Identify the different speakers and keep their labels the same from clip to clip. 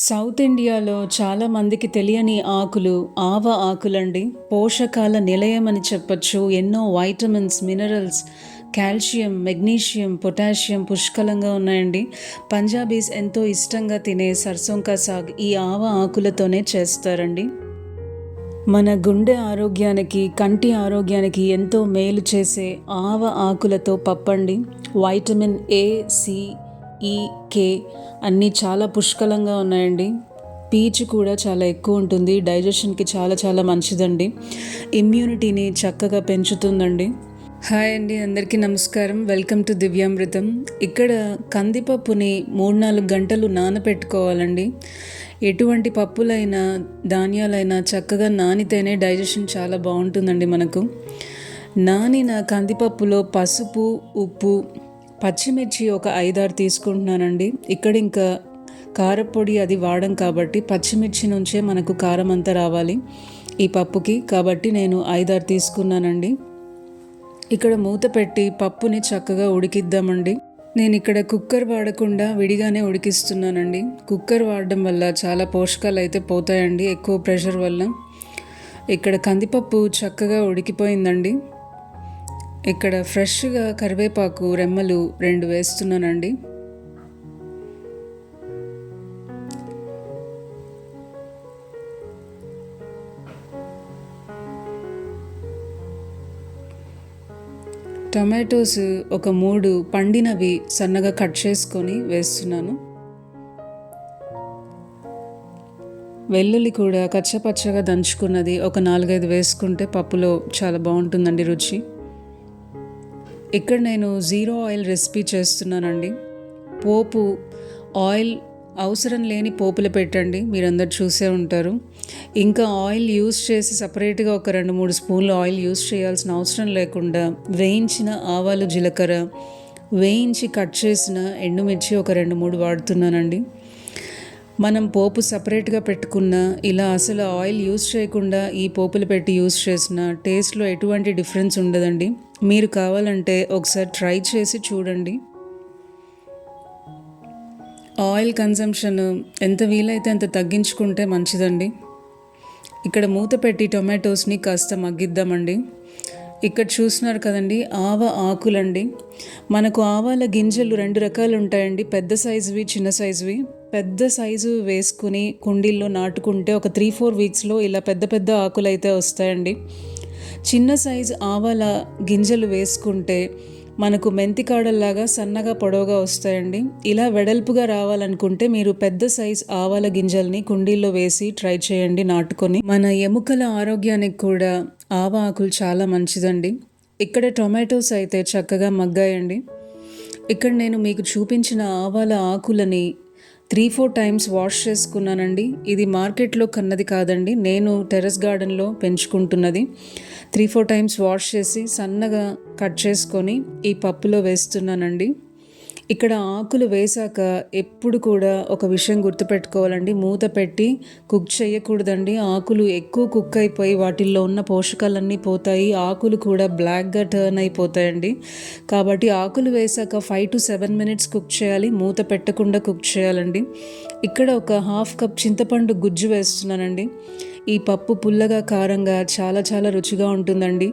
Speaker 1: South ఇండియాలో చాలా మందికి తెలియని ఆకులు ఆవ ఆకులండి. పోషకాల నిలయం అని చెప్పచ్చు. ఎన్నో vitamins, minerals, calcium, magnesium, potassium పుష్కలంగా ఉన్నాయండి. పంజాబీస్ ఎంతో ఇష్టంగా తినే సర్సోం కా సాగ్ ఈ ఆవ ఆకులతోనే చేస్తారండి. మన గుండె ఆరోగ్యానికి, కంటి ఆరోగ్యానికి ఎంతో మేలు చేసే ఆవ ఆకులతో పప్పండి. వైటమిన్ ఏ, సి, ఈ, కే అన్నీ చాలా పుష్కలంగా ఉన్నాయండి. పీచు కూడా చాలా ఎక్కువ ఉంటుంది. డైజెషన్కి చాలా చాలా మంచిదండి. ఇమ్యూనిటీని చక్కగా పెంచుతుందండి. హాయ్ అండి, అందరికీ నమస్కారం. Welcome to Divyamrutham. ఇక్కడ కందిపప్పుని 3-4 గంటలు నానబెట్టుకోవాలండి. ఎటువంటి పప్పులైనా ధాన్యాలైనా చక్కగా నానితేనే డైజెషన్ చాలా బాగుంటుందండి మనకు. నానిన కందిపప్పులో పసుపు, ఉప్పు, పచ్చిమిర్చి ఒక 5-6 తీసుకుంటున్నానండి. ఇక్కడ ఇంకా కారపొడి అది వాడం కాబట్టి పచ్చిమిర్చి నుంచే మనకు కారం అంతా రావాలి ఈ పప్పుకి, కాబట్టి నేను 5-6 తీసుకున్నానండి. ఇక్కడ మూత పెట్టి పప్పుని చక్కగా ఉడికిద్దామండి. నేను ఇక్కడ కుక్కర్ వాడకుండా విడిగానే ఉడికిస్తున్నానండి. కుక్కర్ వాడడం వల్ల చాలా పోషకాలు అయితే పోతాయండి ఎక్కువ ప్రెషర్ వల్ల. ఇక్కడ కందిపప్పు చక్కగా ఉడికిపోయిందండి. ఇక్కడ ఫ్రెష్గా కరివేపాకు రెమ్మలు 2 వేస్తున్నానండి. టొమాటోస్ ఒక 3 పండినవి సన్నగా కట్ చేసుకొని వేస్తున్నాను. వెల్లుల్లి కూడా కచ్చపచ్చగా దంచుకున్నది ఒక 4-5 వేసుకుంటే పప్పులో చాలా బాగుంటుందండి రుచి. ఇక్కడ నేను 0 ఆయిల్ రెసిపీ చేస్తున్నానండి. పోపు ఆయిల్ అవసరం లేని పోపులు పెట్టండి, మీరందరూ చూసే ఉంటారు. ఇంకా ఆయిల్ యూస్ చేసి సపరేట్గా ఒక 2-3 స్పూన్లు ఆయిల్ యూస్ చేయాల్సిన అవసరం లేకుండా వేయించిన ఆవాలు, జీలకర్ర, వేయించి కట్ చేసిన ఎండుమిర్చి ఒక 2-3 వాడుతున్నానండి. మనం పోపు సపరేట్గా పెట్టుకున్న ఇలా అసలు ఆయిల్ యూస్ చేయకుండా ఈ పోపులు పెట్టి యూస్ చేసిన టేస్ట్లో ఎటువంటి డిఫరెన్స్ ఉండదండి. మీరు కావాలంటే ఒకసారి ట్రై చేసి చూడండి. ఆయిల్ కన్సంప్షన్ ఎంత వీలైతే అంత తగ్గించుకుంటే మంచిదండి. ఇక్కడ మూత పెట్టి టొమాటోస్ని కాస్త మగ్గిద్దామండి. ఇక్కడ చూస్తున్నారు కదండి, ఆవ ఆకులండి. మనకు ఆవాల గింజలు 2 రకాలు ఉంటాయండి, పెద్ద సైజువి, చిన్న సైజువి. పెద్ద సైజు వేసుకుని కుండీల్లో నాటుకుంటే ఒక 3-4 వీక్స్లో ఇలా పెద్ద పెద్ద ఆకులు అయితే వస్తాయండి. చిన్న సైజు ఆవాల గింజలు వేసుకుంటే మనకు మెంతి కాడల్లాగా సన్నగా పొడవుగా వస్తాయండి. ఇలా వెడల్పుగా రావాలనుకుంటే మీరు పెద్ద సైజు ఆవాల గింజల్ని కుండీల్లో వేసి ట్రై చేయండి నాటుకొని. మన ఎముకల ఆరోగ్యానికి కూడా ఆవ ఆకులు చాలా మంచిదండి. ఇక్కడ టొమాటోస్ అయితే చక్కగా మగ్గాయండి. ఇక్కడ నేను మీకు చూపించిన ఆవాల ఆకులని 3-4 టైమ్స్ వాష్ చేసుకున్నానండి. ఇది మార్కెట్లో కన్నది కాదండి, నేను టెర్రస్ గార్డెన్లో పెంచుకుంటున్నది. 3-4 టైమ్స్ వాష్ చేసి సన్నగా కట్ చేసుకొని ఈ పప్పులో వేస్తున్నానండి. ఇక్కడ ఆకులు వేశాక ఎప్పుడు కూడా ఒక విషయం గుర్తుపెట్టుకోవాలండి, మూత పెట్టి కుక్ చేయకూడదండి. ఆకులు ఎక్కువ కుక్ అయిపోయి వాటిల్లో ఉన్న పోషకాలన్నీ పోతాయి, ఆకులు కూడా బ్లాక్గా టర్న్ అయిపోతాయండి. కాబట్టి ఆకులు వేశాక 5-7 మినిట్స్ కుక్ చేయాలి, మూత పెట్టకుండా కుక్ చేయాలండి. ఇక్కడ ఒక 1/2 కప్ చింతపండు గుజ్జు వేస్తున్నానండి. ఈ పప్పు పుల్లగా, కారంగా చాలా చాలా రుచిగా ఉంటుందండి.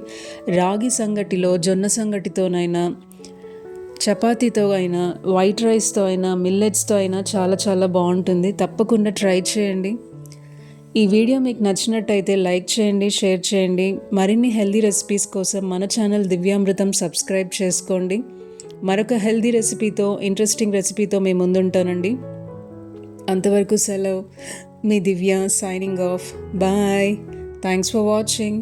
Speaker 1: రాగి సంగటిలో, జొన్న సంగటితోనైనా, చపాతీతో అయినా, వైట్ రైస్తో అయినా, మిల్లెట్స్తో అయినా చాలా చాలా బాగుంటుంది. తప్పకుండా ట్రై చేయండి. ఈ వీడియో మీకు నచ్చినట్టయితే లైక్ చేయండి, షేర్ చేయండి. మరిన్ని హెల్దీ రెసిపీస్ కోసం మన ఛానల్ దివ్యామృతం సబ్స్క్రైబ్ చేసుకోండి. మరొక హెల్దీ రెసిపీతో, ఇంట్రెస్టింగ్ రెసిపీతో మీ ముందుంటానండి. అంతవరకు సెలవు. మీ Divya signing off. Bye. Thanks for watching.